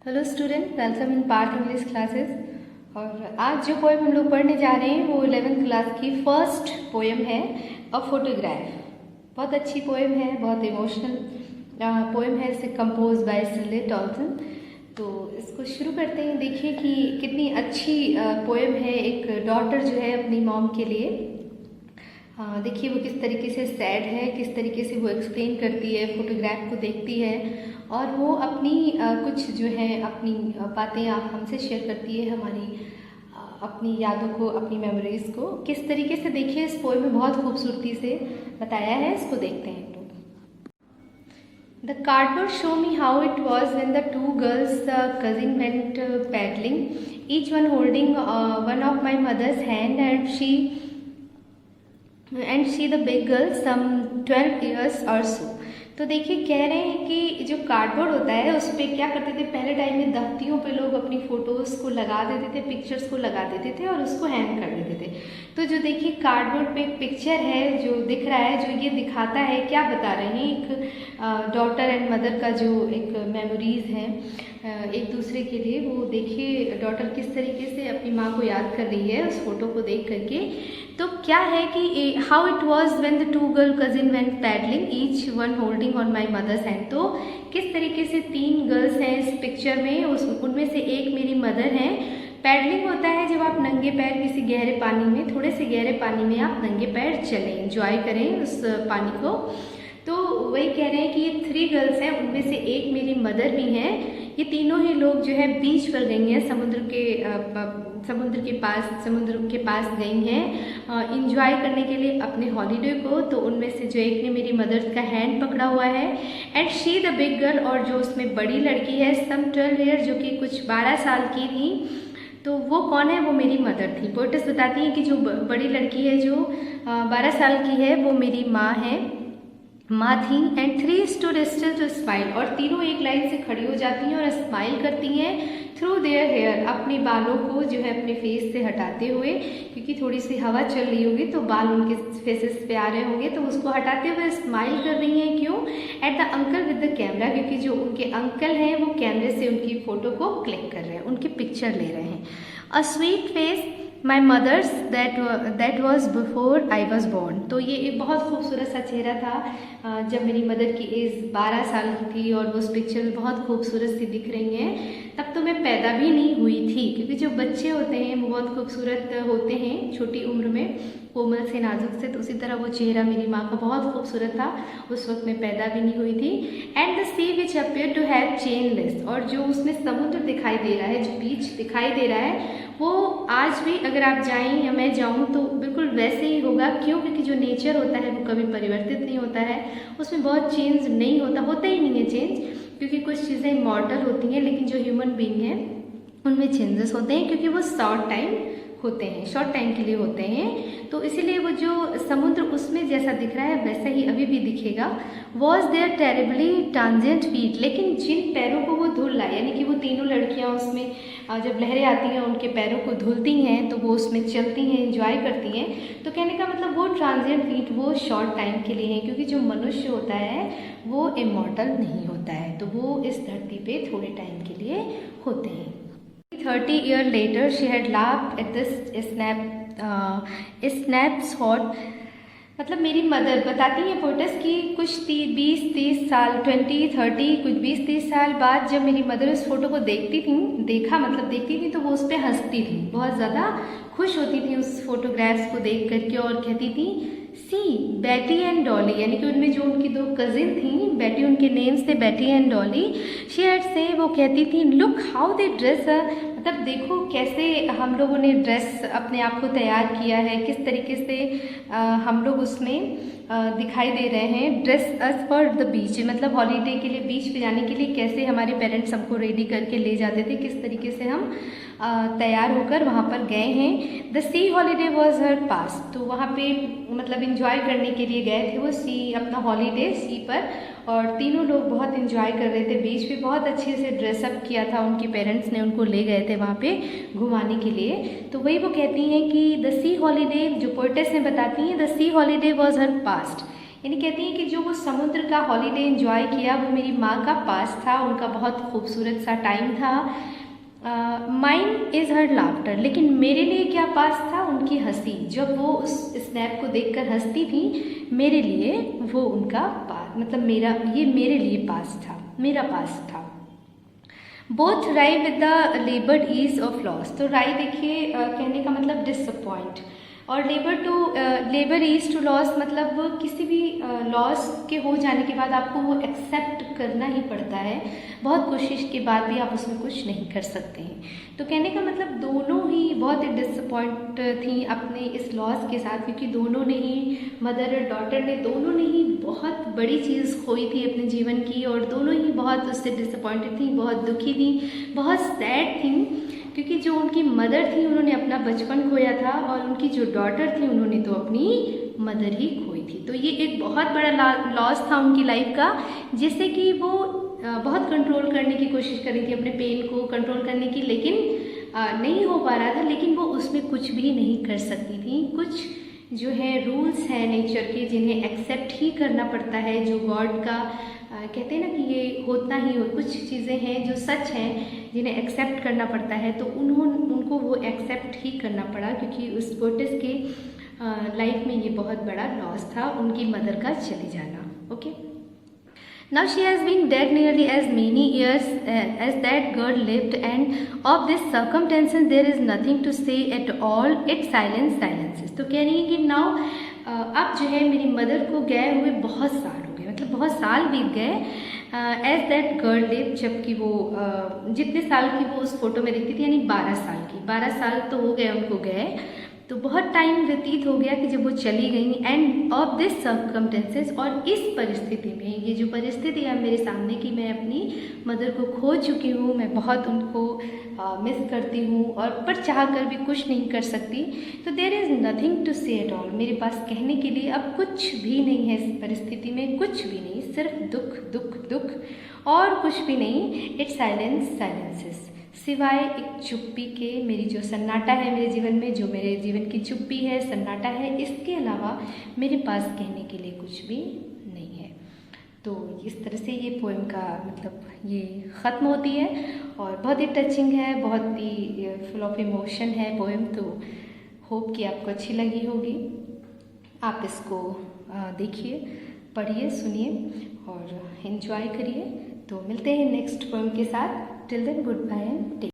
Hello student, welcome in Parth English classes. और आज जो पोएम हम लोग पढ़ने जा रहे हैं वो 11th क्लास की फर्स्ट पोएम है, अ फोटोग्राफ। बहुत अच्छी पोएम है, बहुत इमोशनल पोएम है। इसे कंपोज बाय शिरले टॉल्सन। तो इसको शुरू करते हैं। देखिए कि कितनी अच्छी पोएम है एक डॉटर जो है अपनी मॉम के लिए। देखिए वो किस तरीके से सैड है, किस तरीके से वो एक्सप्लेन करती है, फोटोग्राफ को देखती है और वो अपनी कुछ जो है अपनी बातें आप हमसे शेयर करती है, हमारी अपनी यादों को, अपनी मेमोरीज़ को किस तरीके से। देखिए इस पोएम में बहुत खूबसूरती से बताया है। इसको देखते हैं। The cardboard show me how it was when the two girls, cousin, went paddling, each one holding one of my mother's hand, and she the big girl, some 12 years or so. तो देखिए कह रहे हैं कि जो cardboard होता है उस पर क्या करते थे पहले टाइम में, दफ्तियों पे लोग अपनी फ़ोटोज़ को लगा देते थे, पिक्चर्स को लगा देते थे और उसको हैंग कर देते थे। तो जो देखिए कार्डबोर्ड पे एक पिक्चर है जो दिख रहा है, जो ये दिखाता है, क्या बता रहे हैं, एक डॉटर एंड मदर का जो एक मेमोरीज़ है एक दूसरे के लिए। वो देखिए डॉटर किस तरीके से अपनी माँ को याद कर रही है उस फोटो को देख करके। तो क्या है कि how it was when the two girl cousin went paddling, each one holding on my mother's hand. तो किस तरीके से तीन गर्ल्स हैं इस पिक्चर में, उनमें से एक मेरी मदर हैं। पैडलिंग होता है जब आप नंगे पैर किसी गहरे पानी में, थोड़े से गहरे पानी में आप नंगे पैर चलें, एंजॉय करें उस पानी को। तो वही कह रहे हैं कि ये 3 गर्ल्स हैं, उनमें से एक मेरी मदर भी हैं। ये तीनों ही लोग जो है बीच पर गई हैं, समुद्र के पास गई हैं इंजॉय करने के लिए अपने हॉलीडे को। तो उनमें से जो एक ने मेरी मदर का हैंड पकड़ा हुआ है, and she the big girl, और जो उसमें बड़ी लड़की है सम 12 ईयर, जो कि कुछ 12 साल की थी। तो वो कौन है? वो मेरी मदर थी। पोएट्स बताती हैं कि जो बड़ी लड़की है जो 12 साल की है वो मेरी माँ थी। And 3 stood still to smile, और तीनों एक लाइन से खड़ी हो जाती हैं और स्माइल करती हैं थ्रू देयर हेयर, अपने बालों को जो है अपने फेस से हटाते हुए, क्योंकि थोड़ी सी हवा चल रही होगी तो बाल उनके फेसेस पे आ रहे होंगे, तो उसको हटाते हुए स्माइल कर रही हैं। क्यों? At the uncle with the camera, क्योंकि जो उनके अंकल हैं वो कैमरे से उनकी फ़ोटो को क्लिक कर रहे हैं, उनकी पिक्चर ले रहे हैं। A sweet face my mother's that was before I was born. तो ये एक बहुत खूबसूरत सा चेहरा था जब मेरी मदर की एज 12 साल की थी, और वो उस पिक्चर में बहुत खूबसूरत सी दिख रही हैं। तब तो मैं पैदा भी नहीं हुई थी, क्योंकि जो बच्चे होते हैं वो बहुत खूबसूरत होते हैं छोटी उम्र में, कोमल से, नाजुक से। तो उसी तरह वो चेहरा मेरी माँ का बहुत खूबसूरत था। उस वक्त मैं पैदा भी नहीं हुई थी। And the sea which appear to have chainless, और जो उसमें समुद्र दिखाई दे रहा है, जो बीच दिखाई दे रहा है, वो आज भी अगर आप जाएं या मैं जाऊं तो बिल्कुल वैसे ही होगा। क्यों? क्योंकि जो नेचर होता है वो कभी परिवर्तित नहीं होता है, उसमें बहुत चेंज नहीं होता ही नहीं है चेंज, क्योंकि कुछ चीज़ें इमॉर्टल होती हैं, लेकिन जो ह्यूमन बीइंग हैं उनमें चेंजेस होते हैं, क्योंकि वो शॉर्ट टाइम के लिए होते हैं। तो इसीलिए वो जो समुद्र उसमें जैसा दिख रहा है वैसा ही अभी भी दिखेगा। Was there terribly transient feet, लेकिन जिन पैरों को वो धुल रहा है, यानी कि वो तीनों लड़कियां उसमें जब लहरें आती हैं उनके पैरों को धुलती हैं, तो वो उसमें चलती हैं, एंजॉय करती हैं। तो कहने का मतलब वो ट्रांजिएंट फीट वो शॉर्ट टाइम के लिए हैं, क्योंकि जो मनुष्य होता है वो इमॉर्टल नहीं होता है, तो वो इस धरती पे थोड़े टाइम के लिए होते हैं। 30 years later she had laughed at this snapshot। मतलब मेरी मदर बताती हैं पोएट्स कि कुछ 20-30 साल, 20-30, कुछ 20-30 साल बाद जब मेरी मदर उस फोटो को देखती थी तो वो उस पर हंसती थी, बहुत ज़्यादा खुश होती थी उस फोटोग्राफ्स को देख करके, और कहती थी सी बेटी एंड डॉली, यानी कि उनमें जो उनकी 2 कजिन थी, बेटी उनके नेम्स थे, बेटी एंड डॉली। शी हैड से, वो कहती थी लुक हाउ दे ड्रेस, मतलब देखो कैसे हम लोगों ने ड्रेस अपने आप को तैयार किया है, किस तरीके से हम लोग उसमें दिखाई दे रहे हैं। Dress us for the beach, मतलब हॉलीडे के लिए, बीच पे जाने के लिए कैसे हमारे पेरेंट्स हमको रेडी करके ले जाते थे, किस तरीके से हम तैयार होकर वहाँ पर गए हैं। The sea holiday was her pass, तो वहाँ पे मतलब इंजॉय करने के लिए गए थे वो सी, अपना हॉलीडे सी पर, और तीनों लोग बहुत इंजॉय कर रहे थे। बीच पे बहुत अच्छे से ड्रेसअप किया था, उनके पेरेंट्स ने उनको ले गए थे वहाँ पे घुमाने के लिए। तो वही वो कहती हैं कि द सी हॉलीडे, जो पोएट्स ने बताती हैं, the sea holiday was her past, यानी कहती हैं कि जो वो समुद्र का हॉलीडे एंजॉय किया वो मेरी माँ का पास था, उनका बहुत खूबसूरत सा टाइम था। माइन इज़ हर लाफ्टर, लेकिन मेरे लिए क्या पास था, उनकी हंसी। जब वो उस स्नैप को देखकर हंसती थी, मेरे लिए वो उनका पास, मतलब ये मेरे लिए पास था, मेरा पास था। Both rye with the labored ease of loss. तो राई देखिए कहने का मतलब डिसअपॉइंट, और लेबर ईज टू लॉस मतलब किसी भी लॉस के हो जाने के बाद आपको वो एक्सेप्ट करना ही पड़ता है, बहुत कोशिश के बाद भी आप उसमें कुछ नहीं कर सकते हैं। तो कहने का मतलब दोनों ही बहुत ही डिसअपॉइंट थी अपने इस लॉस के साथ, क्योंकि दोनों ने ही, मदर और डॉटर ने दोनों ने ही बहुत बड़ी चीज़ खोई थी अपने जीवन की, और दोनों ही बहुत उससे डिसअपॉइंटेड थी, बहुत दुखी थी, बहुत सैड थी, क्योंकि जो उनकी मदर थी उन्होंने अपना बचपन खोया था, और उनकी जो डॉटर थी उन्होंने तो अपनी मदर ही खोई थी। तो ये एक बहुत बड़ा लॉस था उनकी लाइफ का, जिससे कि वो बहुत कंट्रोल करने की कोशिश कर रही थी, अपने पेन को कंट्रोल करने की, लेकिन नहीं हो पा रहा था। लेकिन वो उसमें कुछ भी नहीं कर सकती थी। कुछ जो है रूल्स हैं नेचर के, जिन्हें एक्सेप्ट ही करना पड़ता है, जो गॉड का कहते हैं ना कि ये होता ही हो, कुछ चीज़ें हैं जो सच हैं जिन्हें एक्सेप्ट करना पड़ता है, तो उनको वो एक्सेप्ट ही करना पड़ा, क्योंकि उस पोर्टिस के लाइफ में ये बहुत बड़ा लॉस था, उनकी मदर का चले जाना। Okay, now she has been dead nearly as many years as that girl lived, and of this circumstances there is nothing to say at all, it silences। तो कह रही है कि now अब जो है मेरी मदर को गए हुए बहुत साल हो गए, मतलब बहुत साल बीत गए। एज दैट गर्ल लिव, जबकि वो जितने साल की वो उस फोटो में दिखती थी, यानी 12 साल की, 12 साल तो हो गए उनको गए, तो बहुत टाइम व्यतीत हो गया कि जब वो चली गई। एंड ऑफ दिस सर्कमटेंसेस, और इस परिस्थिति में, ये जो परिस्थिति है मेरे सामने कि मैं अपनी मदर को खो चुकी हूँ, मैं बहुत उनको मिस करती हूँ, और पर चाह कर भी कुछ नहीं कर सकती, तो देयर इज़ नथिंग टू से एट ऑल, मेरे पास कहने के लिए अब कुछ भी नहीं है इस परिस्थिति में, कुछ भी नहीं, सिर्फ दुख दुख दुख और कुछ भी नहीं। इट साइलेंसेस, सिवाय एक चुप्पी के, मेरी जो सन्नाटा है मेरे जीवन में, जो मेरे जीवन की चुप्पी है, सन्नाटा है, इसके अलावा मेरे पास कहने के लिए कुछ भी नहीं है। तो इस तरह से ये पोएम का मतलब ये ख़त्म होती है, और बहुत ही टचिंग है, बहुत ही फुल ऑफ इमोशन है पोएम। तो होप कि आपको अच्छी लगी होगी, आप इसको देखिए, पढ़िए, सुनिए और एंजॉय करिए। तो मिलते हैं नेक्स्ट पोएम के साथ। Till then goodbye and take